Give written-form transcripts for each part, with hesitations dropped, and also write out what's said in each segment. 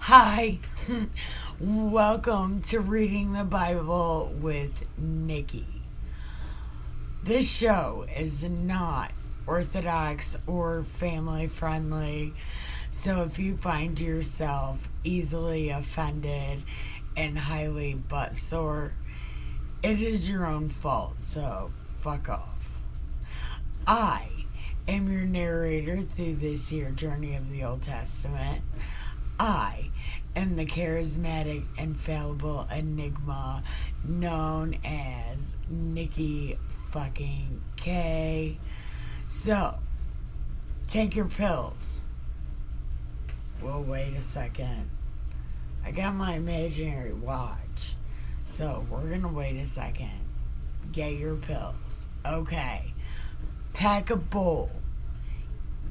Hi, welcome to Reading the Bible with Nikki. This show is not orthodox or family friendly, so if you find yourself easily offended and highly butt sore, it is your own fault, so fuck off. I am your narrator through this here journey of the Old Testament. I am the charismatic, infallible enigma known as Nikki fucking K. So, take your pills. Well, wait a second. I got my imaginary watch. So, we're gonna wait a second. Get your pills. Okay. Pack a bowl.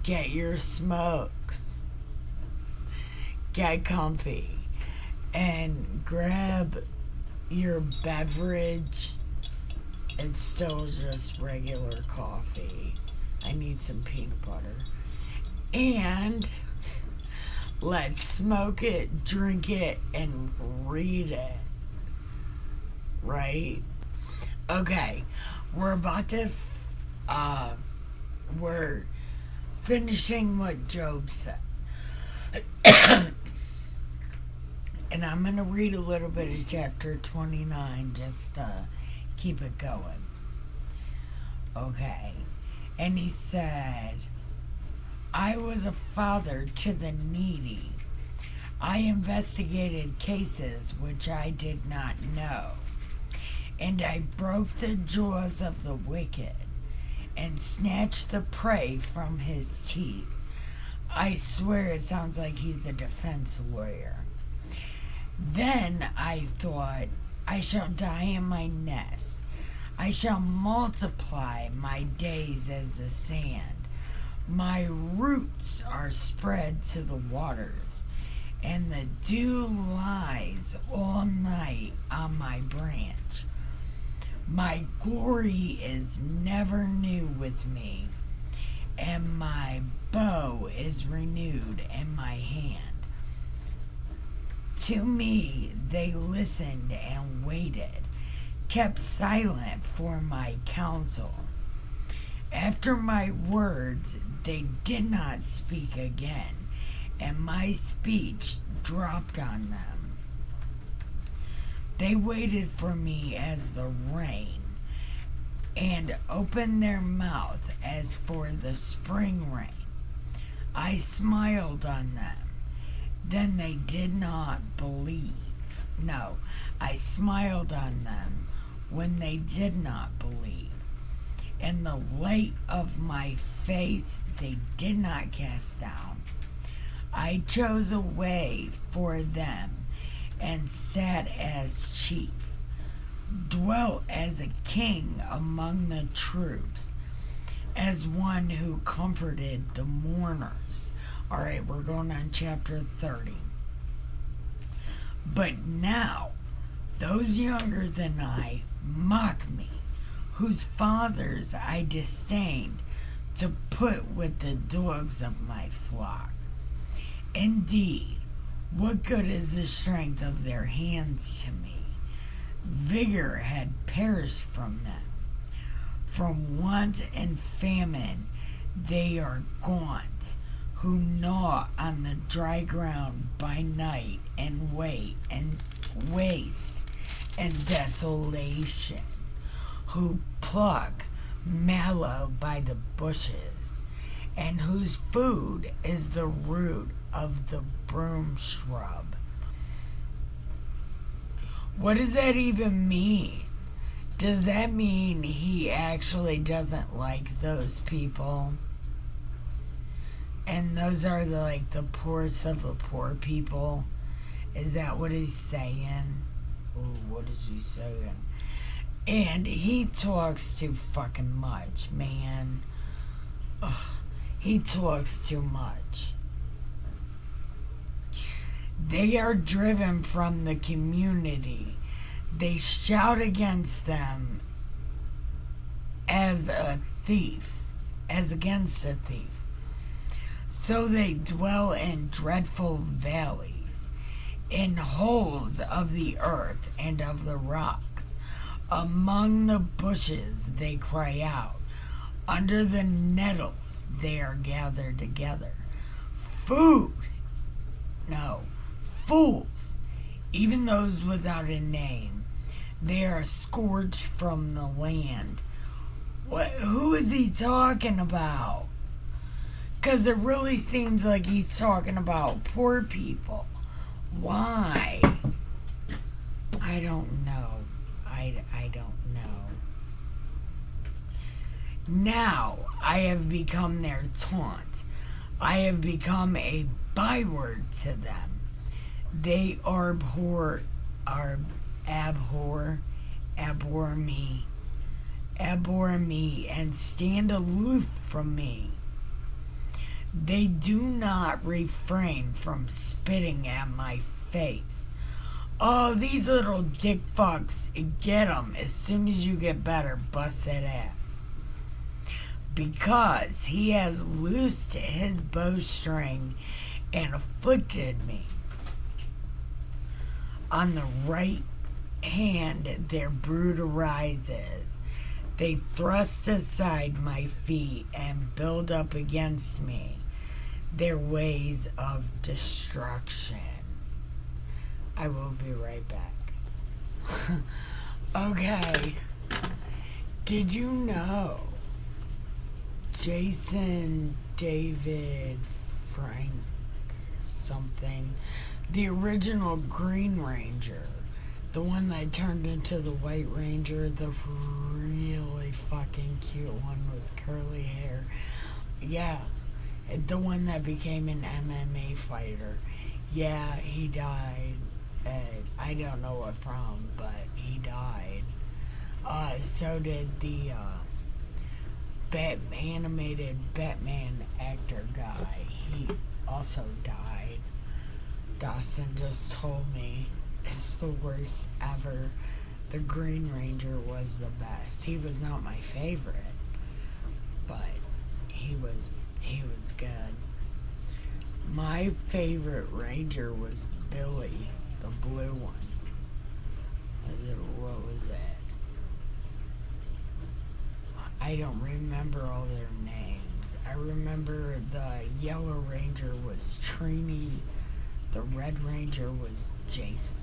Get your smokes. Get comfy and grab your beverage. It's still just regular coffee. I need some peanut butter. And let's smoke it, drink it, and read it. Right? Okay. We're about to, we're finishing what Job said. And I'm going to read a little bit of chapter 29 just to keep it going. Okay. And he said, I was a father to the needy. I investigated cases which I did not know. And I broke the jaws of the wicked and snatched the prey from his teeth. I swear it sounds like he's a defense lawyer. Then I thought, I shall die in my nest. I shall multiply my days as the sand. My roots are spread to the waters, and the dew lies all night on my branch. My glory is never new with me, and my bow is renewed in my hand. To me they listened and waited, kept silent for my counsel. After my words they did not speak again, and my speech dropped on them. They waited for me as the rain, and opened their mouth as for the spring rain. I smiled on them. Then they did not believe. No, I smiled on them when they did not believe. And the light of my face they did not cast down. I chose a way for them and sat as chief, dwelt as a king among the troops, as one who comforted the mourners. All right, we're going on chapter 30. But now, those younger than I mock me, whose fathers I disdained to put with the dogs of my flock. Indeed, what good is the strength of their hands to me? Vigor had perished from them. From want and famine they are gaunt, who gnaw on the dry ground by night and wait and waste and desolation, who pluck mallow by the bushes, and whose food is the root of the broom shrub. What does that even mean? Does that mean he actually doesn't like those people? And those are the poorest of the poor people? Is that what he's saying? Ooh, what is he saying? And he talks too fucking much, man. Ugh, he talks too much. They are driven from the community. They shout against them as against a thief. So they dwell in dreadful valleys, in holes of the earth and of the rocks. Among the bushes they cry out. Under the nettles they are gathered together. Food! No, fools, even those without a name. They are scourged from the land. Who is he talking about? Because it really seems like he's talking about poor people. Why? I don't know. I don't know. Now I have become their taunt. I have become a byword to them. They abhor me, and stand aloof from me. They do not refrain from spitting at my face. Oh, these little dick fucks, get them. As soon as you get better, bust that ass. Because he has loosed his bowstring and afflicted me. On the right hand their brood arises. They thrust aside my feet and build up against me their ways of destruction. I will be right back. Okay. Did you know Jason David Frank something, the original Green Ranger, the one that turned into the White Ranger, the really fucking cute one with curly hair. Yeah, the one that became an MMA fighter. Yeah, he died. I don't know what from, but he died. So did the animated Batman actor guy. He also died. Dawson just told me it's the worst ever. The Green Ranger was the best. He was not my favorite, but he was good. My favorite Ranger was Billy, the blue one. What was that? I don't remember all their names. I remember the Yellow Ranger was Trini. The Red Ranger was Jason.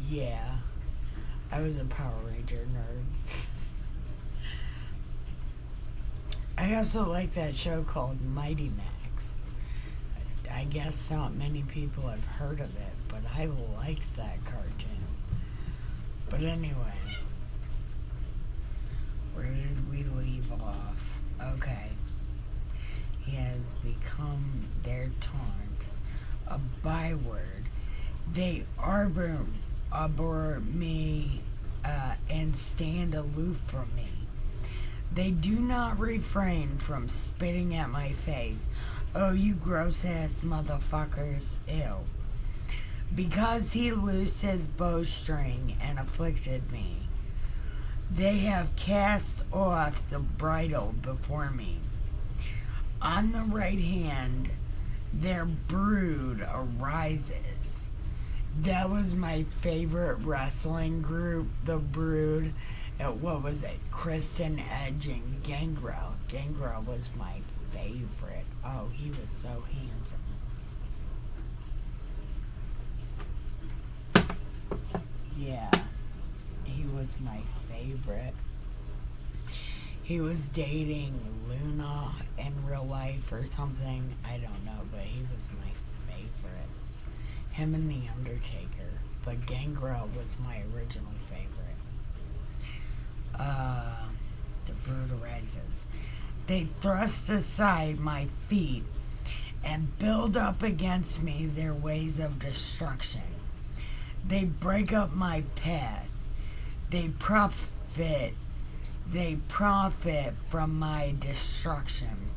Yeah, I was a Power Ranger nerd. I also like that show called Mighty Max. I guess not many people have heard of it, but I liked that cartoon. But anyway, where did we leave off? Okay. He has become their taunt, a byword. They arbor me and stand aloof from me. They do not refrain from spitting at my face. Oh, you gross ass motherfuckers, ew. Because he loosed his bowstring and afflicted me, they have cast off the bridle before me. On the right hand, their brood arises. That was my favorite wrestling group, the Brood. What was it? Kristen Edge and Gangrel. Gangrel was my favorite. Oh, he was so handsome. Yeah, he was my favorite. He was dating Luna in real life or something. I don't know, but he was my favorite. Him and The Undertaker. But Gangrel was my original favorite. The Brood arises. They thrust aside my feet and build up against me their ways of destruction. They break up my path. They profit from my destruction.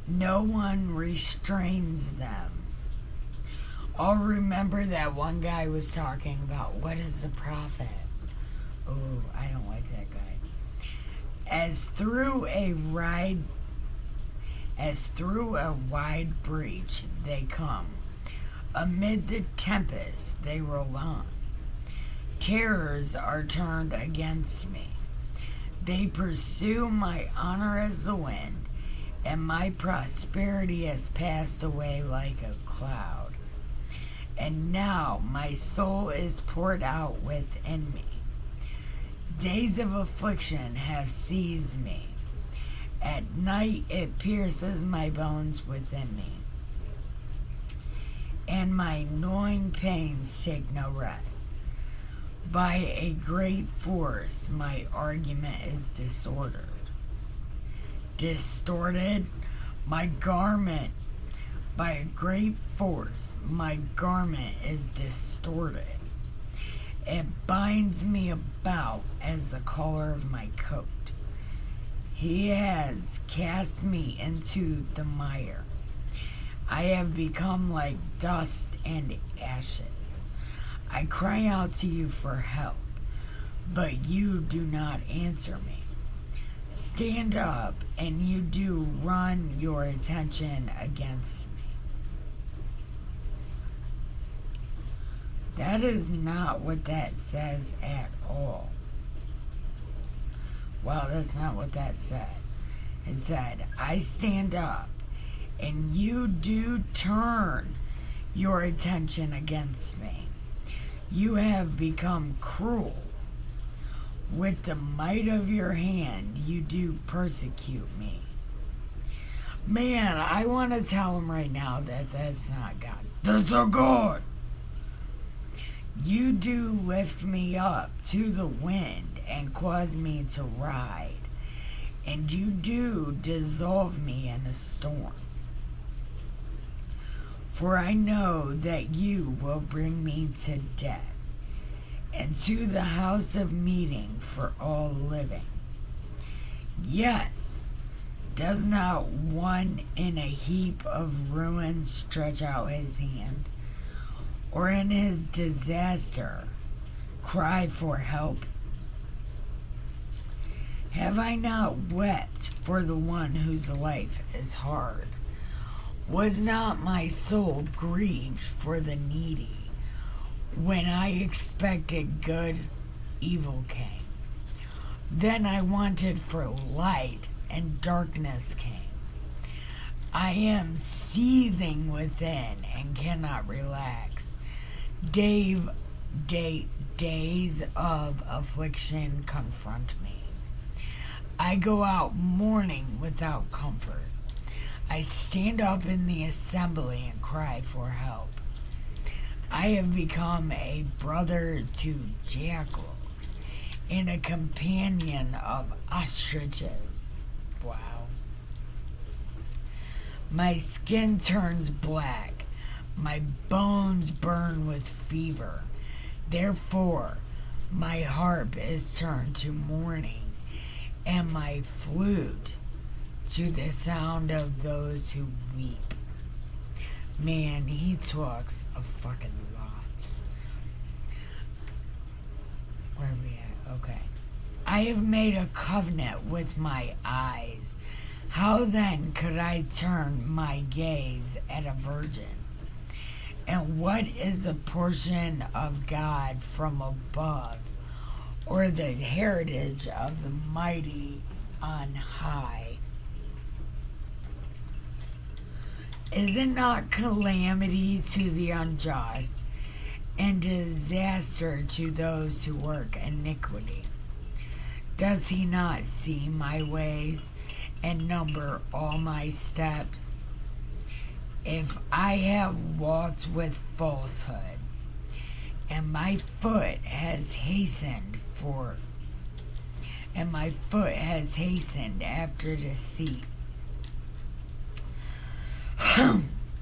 No one restrains them. I'll remember that one guy was talking about what is the profit. Oh, I don't like that guy. As through a wide breach they come. Amid the tempest they roll on. Terrors are turned against me. They pursue my honor as the wind, and my prosperity has passed away like a cloud. And now my soul is poured out within me. Days of affliction have seized me. At night it pierces my bones within me, and my gnawing pains take no rest. By a great force my argument is distorted. My garment, by a great force, my garment is distorted. It binds me about as the collar of my coat. He has cast me into the mire. I have become like dust and ashes. I cry out to you for help, but you do not answer me. Stand up, and you do run your attention against me. That is not what that says at all. Well, that's not what that said. It said, I stand up, and you do turn your attention against me. You have become cruel. With the might of your hand, you do persecute me. Man, I want to tell him right now that that's not God. That's a God. You do lift me up to the wind and cause me to ride, and you do dissolve me in a storm. For I know that you will bring me to death, and to the house of meeting for all living. Yes, does not one in a heap of ruins stretch out his hand, or in his disaster cry for help? Have I not wept for the one whose life is hard? Was not my soul grieved for the needy? When I expected good, evil came. Then I wanted for light, and darkness came. I am seething within and cannot relax. Days of affliction confront me. I go out mourning without comfort. I stand up in the assembly and cry for help. I have become a brother to jackals and a companion of ostriches. Wow. My skin turns black. My bones burn with fever. Therefore, my harp is turned to mourning, and my flute to the sound of those who weep. Man, he talks a fucking lot. Where are we at? Okay. I have made a covenant with my eyes. How then could I turn my gaze at a virgin? And what is the portion of God from above, or the heritage of the mighty on high? Is it not calamity to the unjust, and disaster to those who work iniquity? Does he not see my ways and number all my steps? If I have walked with falsehood, and my foot has hastened after deceit,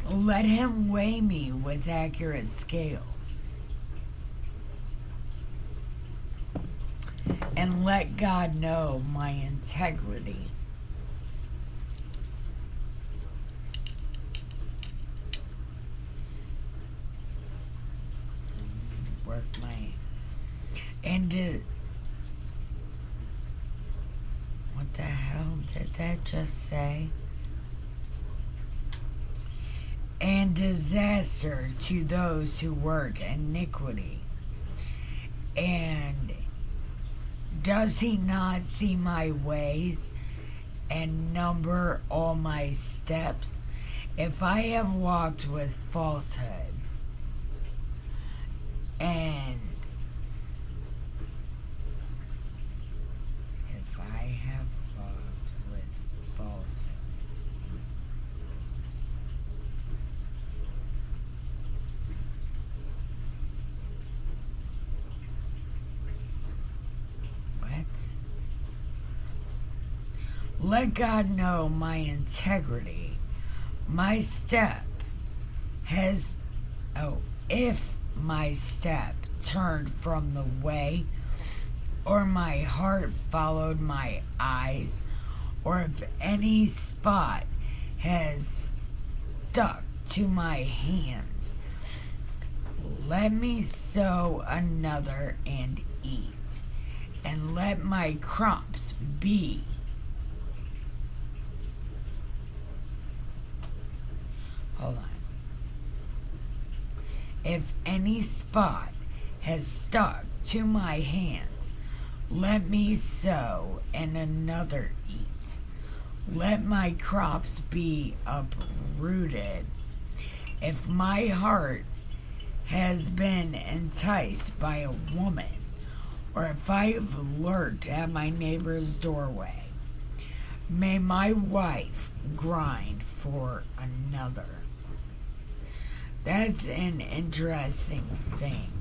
let him weigh me with accurate scales, and let God know my integrity. What the hell did that just say? And and disaster to those who work iniquity. And does he not see my ways and number all my steps? If I have walked with falsehood and if I have walked with falsehood, let God know my integrity. My step has, if my step turned from the way, or my heart followed my eyes, or if any spot has stuck to my hands, let me sow another and eat, and let my crops be. Hold on. If any spot has stuck to my hands, let me sow and another eat. Let my crops be uprooted. If my heart has been enticed by a woman, or if I have lurked at my neighbor's doorway, may my wife grind for another. That's an interesting thing.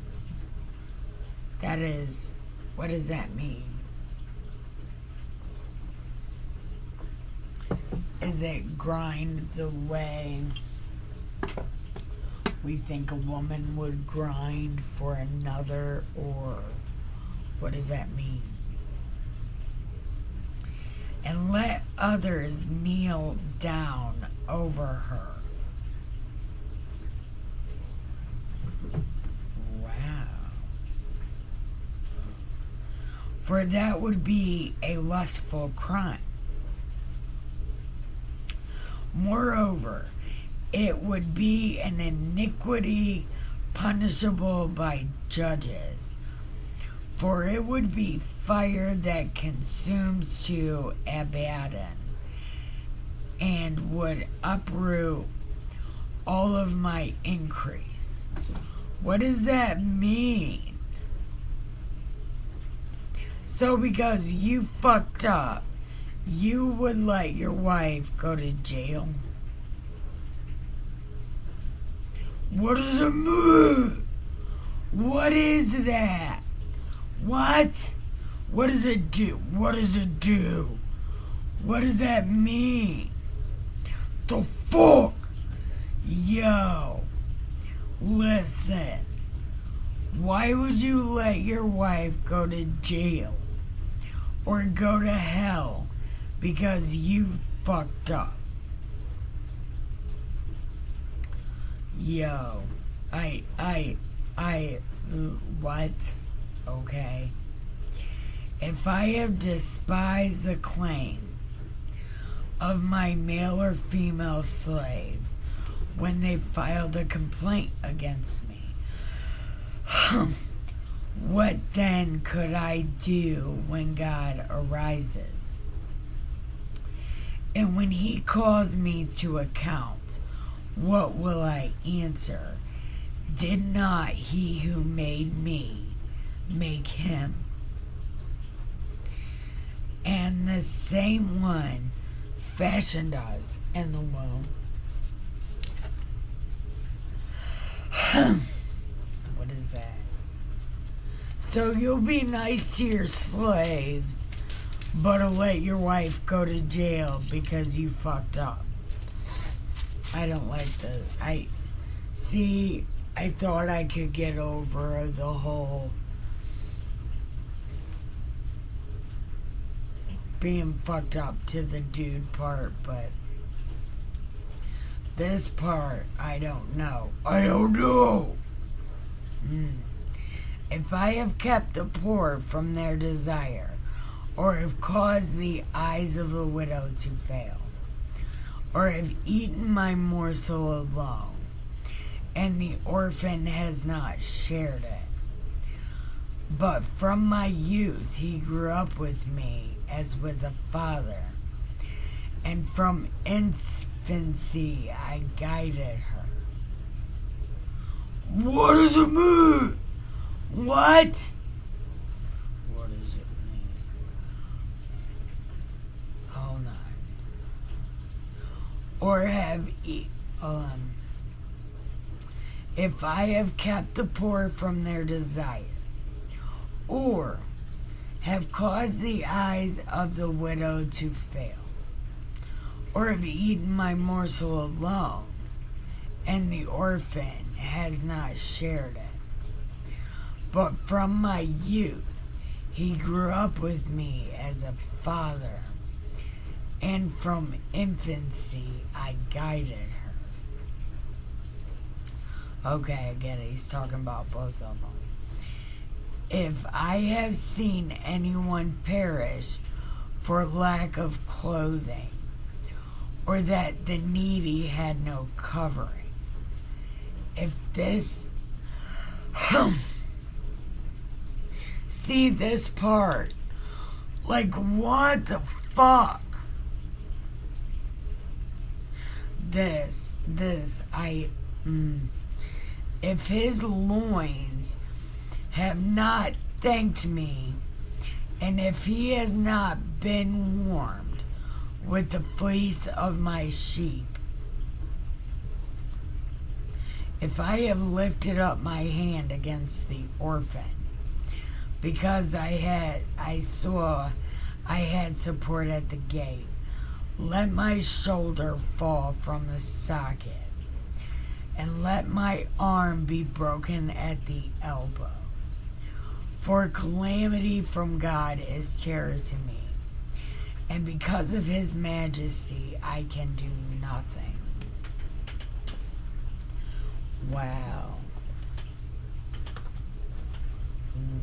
That is, what does that mean? Is it grind the way we think a woman would grind for another, or what does that mean? And let others kneel down over her. For that would be a lustful crime. Moreover, it would be an iniquity punishable by judges, for it would be fire that consumes to Abaddon, and would uproot all of my increase. What does that mean? So because you fucked up, you would let your wife go to jail? What does it mean? What is that? What? What does it do? What does it do? What does that mean? The fuck? Yo, listen. Why would you let your wife go to jail or go to hell because you fucked up? Yo, what? Okay. If I have despised the claim of my male or female slaves when they filed a complaint against me, what then could I do when God arises? And when he calls me to account, what will I answer? Did not he who made me make him? And the same one fashioned us in the womb. What is that? So you'll be nice to your slaves, but will let your wife go to jail because you fucked up. I don't like the... I thought I could get over the whole being fucked up to the dude part, but this part, I don't know. I don't know. If I have kept the poor from their desire, or have caused the eyes of the widow to fail, or have eaten my morsel alone, and the orphan has not shared it. But from my youth he grew up with me as with a father, and from infancy I guided her. What does it mean? What? What does it mean? Hold on. Or have if I have kept the poor from their desire, or have caused the eyes of the widow to fail, or have eaten my morsel alone, and the orphan has not shared it. But from my youth he grew up with me as a father, and from infancy I guided her. Okay, I get it. He's talking about both of them. If I have seen anyone perish for lack of clothing, or that the needy had no covering, if this... See this part. Like, what the fuck? If his loins have not thanked me, and if he has not been warmed with the fleece of my sheep, if I have lifted up my hand against the orphan, because I saw I had support at the gate, let my shoulder fall from the socket, and let my arm be broken at the elbow. For calamity from God is terror to me, and because of his majesty I can do nothing. Wow.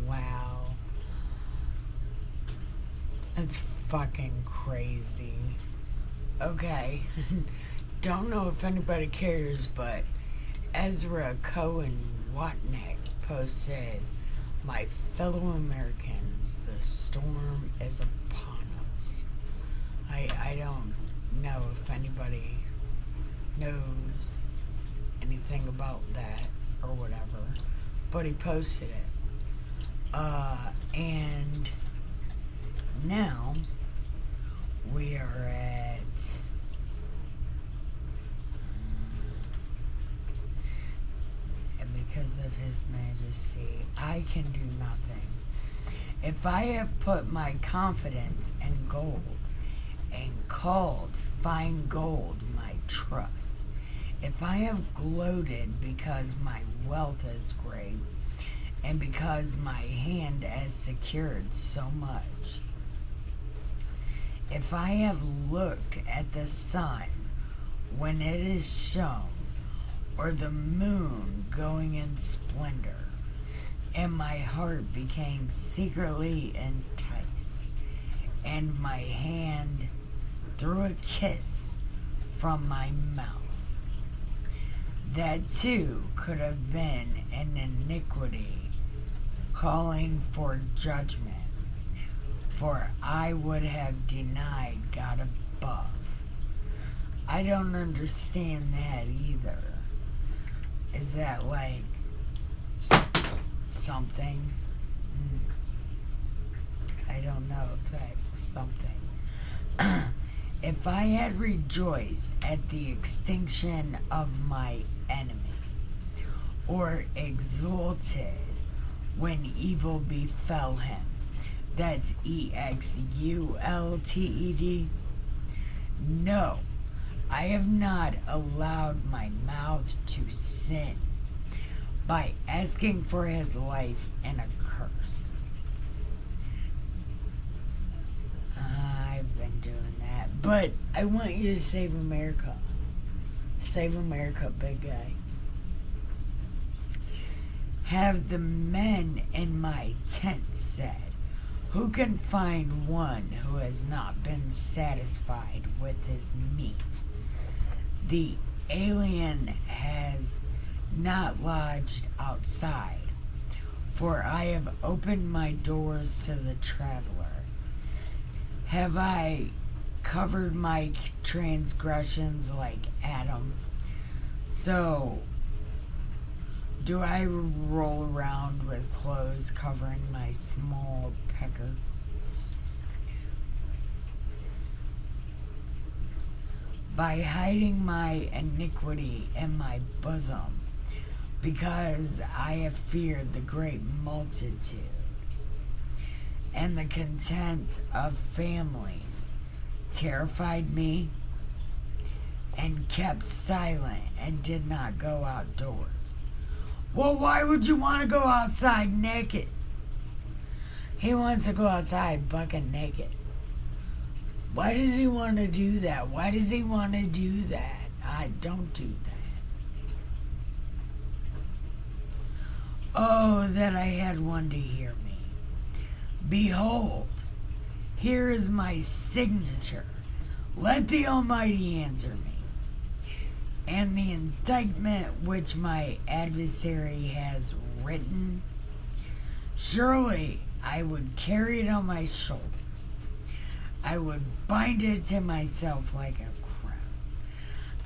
Wow. That's fucking crazy. Okay. Don't know if anybody cares, but Ezra Cohen Watnick posted, "My fellow Americans, the storm is upon us." I don't know if anybody knows anything about that or whatever, but he posted it. And now we are at and because of his majesty I can do nothing. If I have put my confidence in gold and called fine gold my trust, if I have gloated because my wealth is great, and because my hand has secured so much, if I have looked at the sun when it is shown, or the moon going in splendor, and my heart became secretly enticed, and my hand threw a kiss from my mouth, that too could have been an iniquity calling for judgment, for I would have denied God above. I don't understand that either. Is that like something? I don't know if that's something. If I had rejoiced at the extinction of my enemy, or exulted when evil befell him, that's exulted. No, I have not allowed my mouth to sin by asking for his life in a curse. I've been doing that, but I want you to save America. Save America, big guy. Have the men in my tent said, who can find one who has not been satisfied with his meat? The alien has not lodged outside. For I have opened my doors to the traveler. Have I covered my transgressions like Adam? So do I roll around with clothes covering my small pecker? By hiding my iniquity in my bosom, because I have feared the great multitude and the contempt of families terrified me and kept silent and did not go outdoors. Well, why would you want to go outside naked? He wants to go outside bucket naked. Why does he want to do that? Why does he want to do that? I don't do that. Oh, that I had one to hear me. Behold, here is my signature. Let the Almighty answer me. And the indictment which my adversary has written, surely I would carry it on my shoulder. I would bind it to myself like a crown.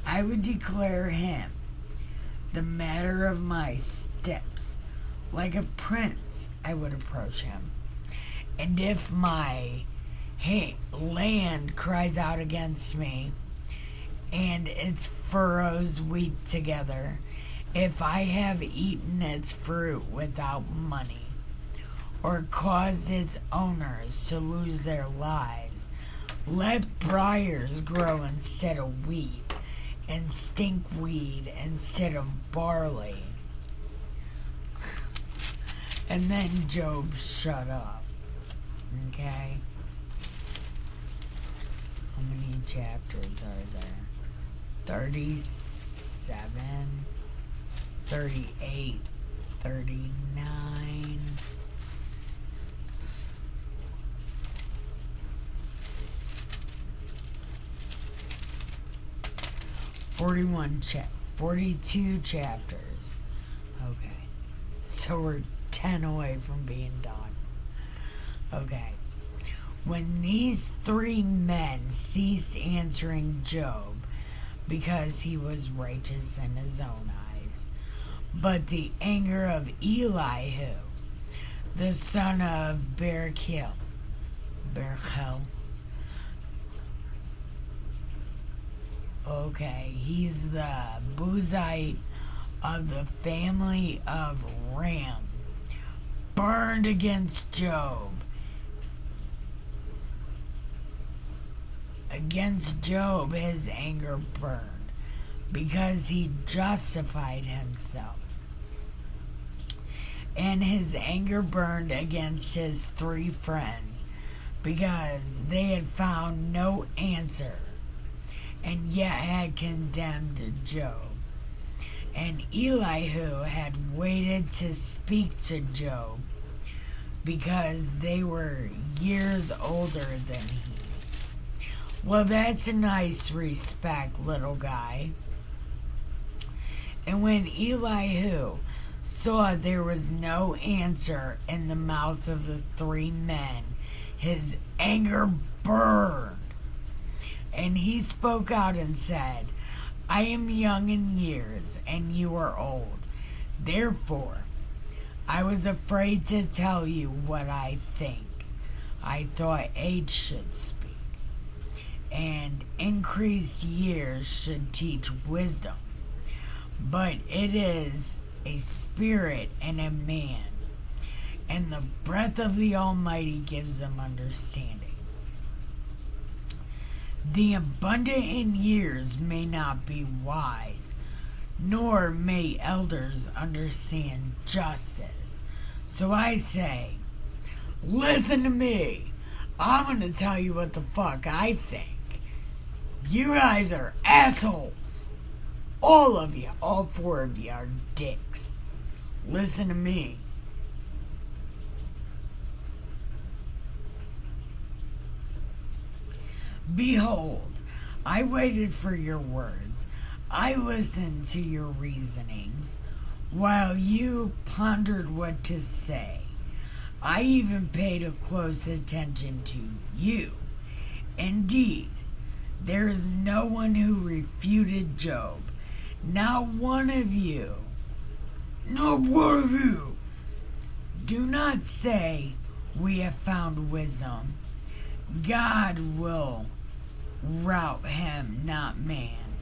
I would declare him the matter of my steps. Like a prince, I would approach him. And if my land cries out against me, and its furrows weep together, if I have eaten its fruit without money, or caused its owners to lose their lives, let briars grow instead of wheat, and stinkweed instead of barley. And then Job shut up. Okay? How many chapters are there? 37, 38, 39. 42 chapters. Okay. So we're 10 away from being done. Okay. When these three men ceased answering Job, because he was righteous in his own eyes, but the anger of Elihu, the son of Barachel, okay, he's the Buzite of the family of Ram, burned against Job. Against Job his anger burned, because he justified himself. And his anger burned against his three friends, because they had found no answer, and yet had condemned Job. And Elihu had waited to speak to Job, because they were years older than he. Well, that's a nice respect, little guy. And when Elihu saw there was no answer in the mouth of the three men, his anger burned. And he spoke out and said, I am young in years, and you are old. Therefore, I was afraid to tell you what I think. I thought age should speak, and increased years should teach wisdom. But it is a spirit in a man, and the breath of the Almighty gives them understanding. The abundant in years may not be wise, nor may elders understand justice. So I say, listen to me. I'm going to tell you what the fuck I think. You guys are assholes. All of you, all four of you are dicks. Listen to me. Behold, I waited for your words. I listened to your reasonings. while you pondered what to say. I even paid a close attention to you. Indeed, there is no one who refuted Job. Not one of you. Not one of you. Do not say, we have found wisdom. God will rout him, not man,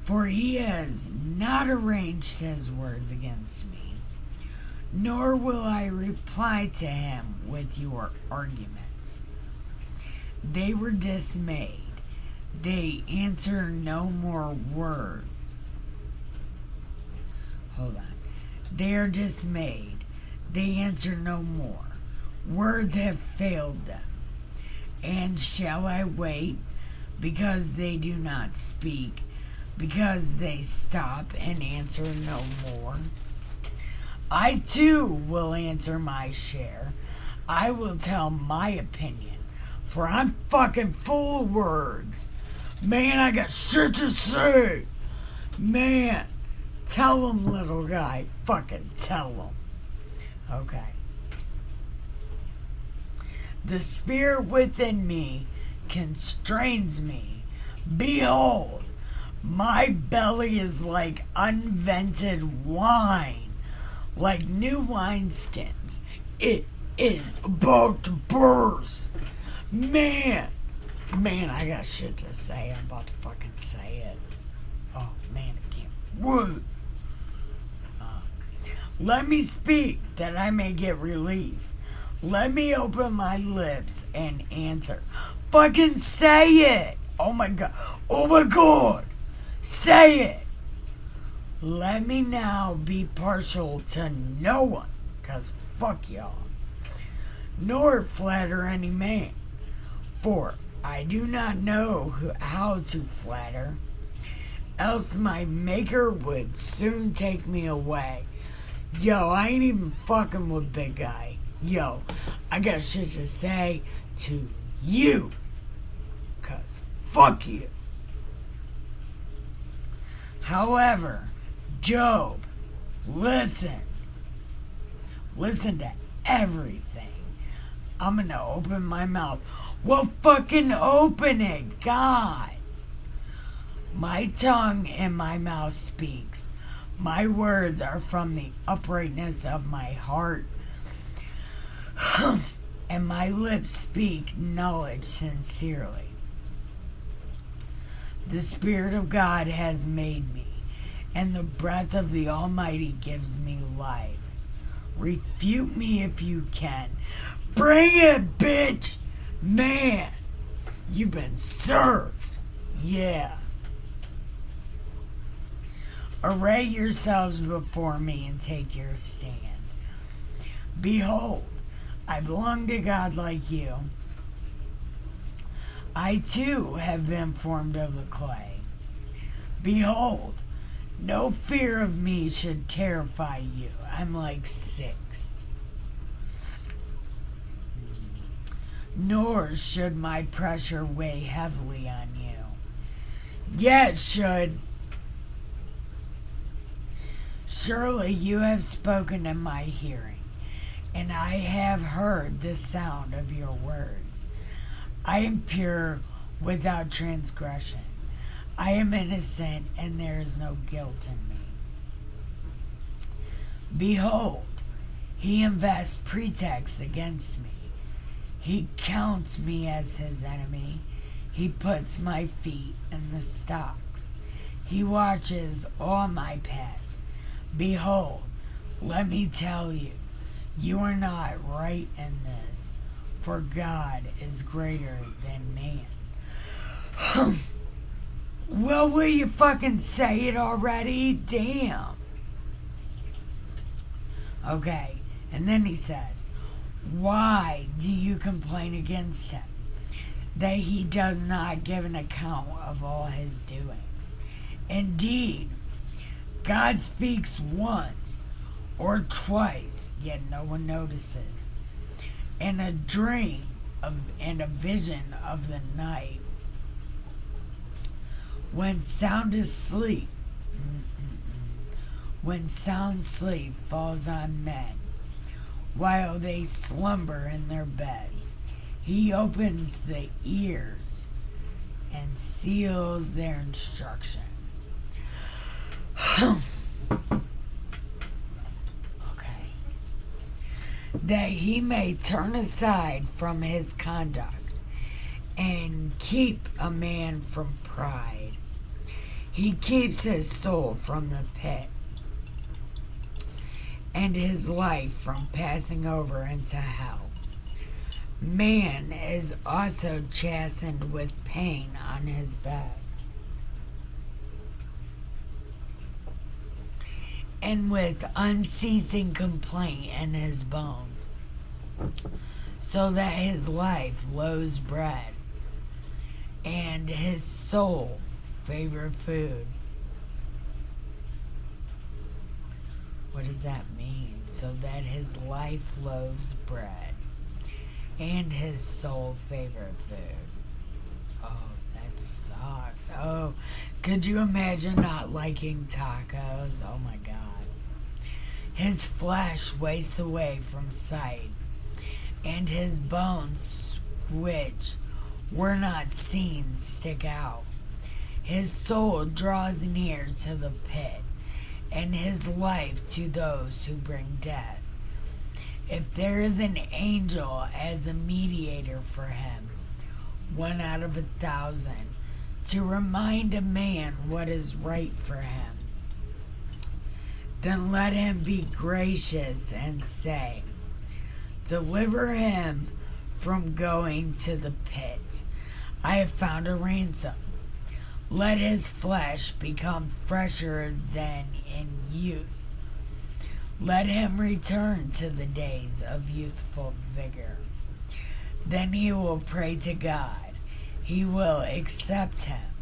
for he has not arranged his words against me, nor will I reply to him with your arguments. They were dismayed. They answer no more words. Hold on. They are dismayed. They answer no more. Words have failed them. And shall I wait because they do not speak, because they stop and answer no more? I too will answer my share. I will tell my opinion, for I'm fucking full of words. Man, I got shit to say. Man, tell him, little guy. Fucking tell him. Okay. The spirit within me constrains me. Behold, my belly is like unvented wine, like new wineskins. It is about to burst. Man, I got shit to say. I'm about to fucking say it. Oh, man, I can't wait. Let me speak that I may get relief. Let me open my lips and answer. Fucking say it. Oh my god. Oh my god. Say it. Let me now be partial to no one, cause fuck y'all. Nor flatter any man, for I do not know how to flatter, else my maker would soon take me away. Yo, I ain't even fucking with big guy. Yo, I got shit to say to you, cause fuck you. However, Job, listen to everything. I'm gonna open my mouth. Well, fucking open it, God. My tongue and my mouth speaks. My words are from the uprightness of my heart. And my lips speak knowledge sincerely. The Spirit of God has made me, and the breath of the Almighty gives me life. Refute me if you can. Bring it, bitch! Man, you've been served. Yeah. Array yourselves before me and take your stand. Behold, I belong to God like you. I too have been formed of the clay. Behold, no fear of me should terrify you. I'm like 6. Nor should my pressure weigh heavily on you. Yet should. Surely you have spoken in my hearing, and I have heard the sound of your words. I am pure without transgression. I am innocent, and there is no guilt in me. Behold, he invests pretext against me. He counts me as his enemy. He puts my feet in the stocks. He watches all my paths. Behold, let me tell you, you are not right in this, for God is greater than man. Well, will you fucking say it already? Damn. Okay, and then he says, why do you complain against him, that he does not give an account of all his doings? Indeed, God speaks once or twice, yet no one notices. In a dream and a vision of the night, when sound asleep, when sound sleep falls on men, while they slumber in their beds. He opens the ears and seals their instruction. Okay. That he may turn aside from his conduct and keep a man from pride. He keeps his soul from the pit and his life from passing over into hell. Man is also chastened with pain on his bed, and with unceasing complaint in his bones, so that his life loathes bread, and his soul favor food. What does that mean? So that his life loathes bread, and his soul favor food. Oh, that sucks. Oh, could you imagine not liking tacos? Oh my God. His flesh wastes away from sight, and his bones, which were not seen, stick out. His soul draws near to the pit, and his life to those who bring death. If there is an angel as a mediator for him, 1 out of 1,000, to remind a man what is right for him, then let him be gracious and say, deliver him from going to the pit. I have found a ransom. Let his flesh become fresher than in youth. Let him return to the days of youthful vigor. Then he will pray to God. He will accept him,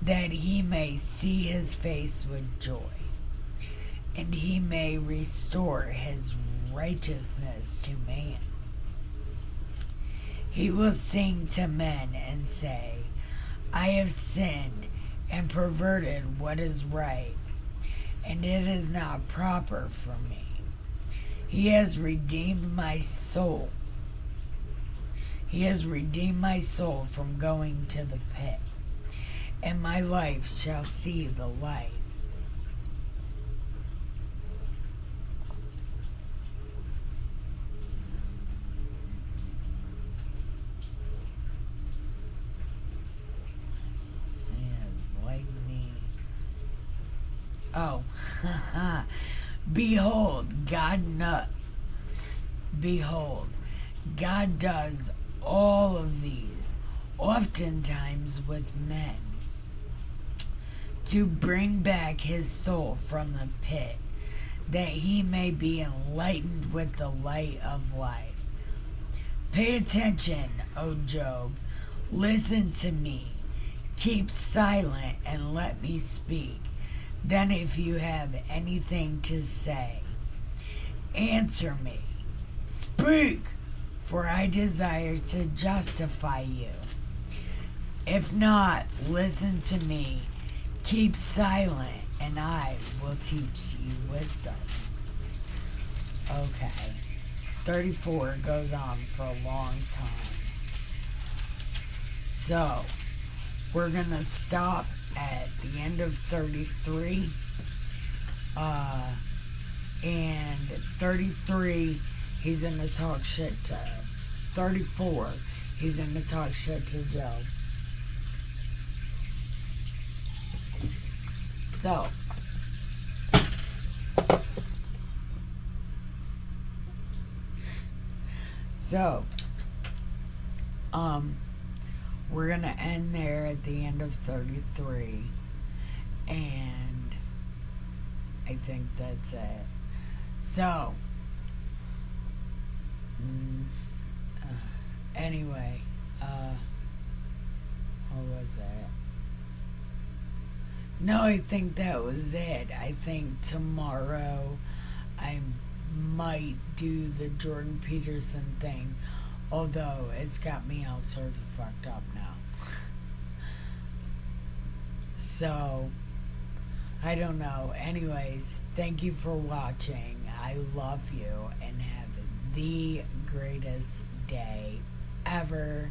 that he may see his face with joy, and he may restore his righteousness to man. He will sing to men and say, I have sinned and perverted what is right, and it is not proper for me. He has redeemed my soul. He has redeemed my soul from going to the pit, and my life shall see the light. Oh, behold, God does all of these, oftentimes with men, to bring back his soul from the pit, that he may be enlightened with the light of life. Pay attention, O Job, listen to me, keep silent and let me speak. Then if you have anything to say, answer me. Speak, for I desire to justify you. If not, listen to me. Keep silent, and I will teach you wisdom. Okay. 34 goes on for a long time. So, we're going to stop at the end of 33, and 33, he's going to talk shit to 34, he's going to talk shit to Job. So, we're going to end there at the end of 33, and I think that's it. So, anyway, what was that? No, I think that was it. I think tomorrow I might do the Jordan Peterson thing, although it's got me all sorts of fucked up now. So, I don't know. Anyways, thank you for watching. I love you and have the greatest day ever.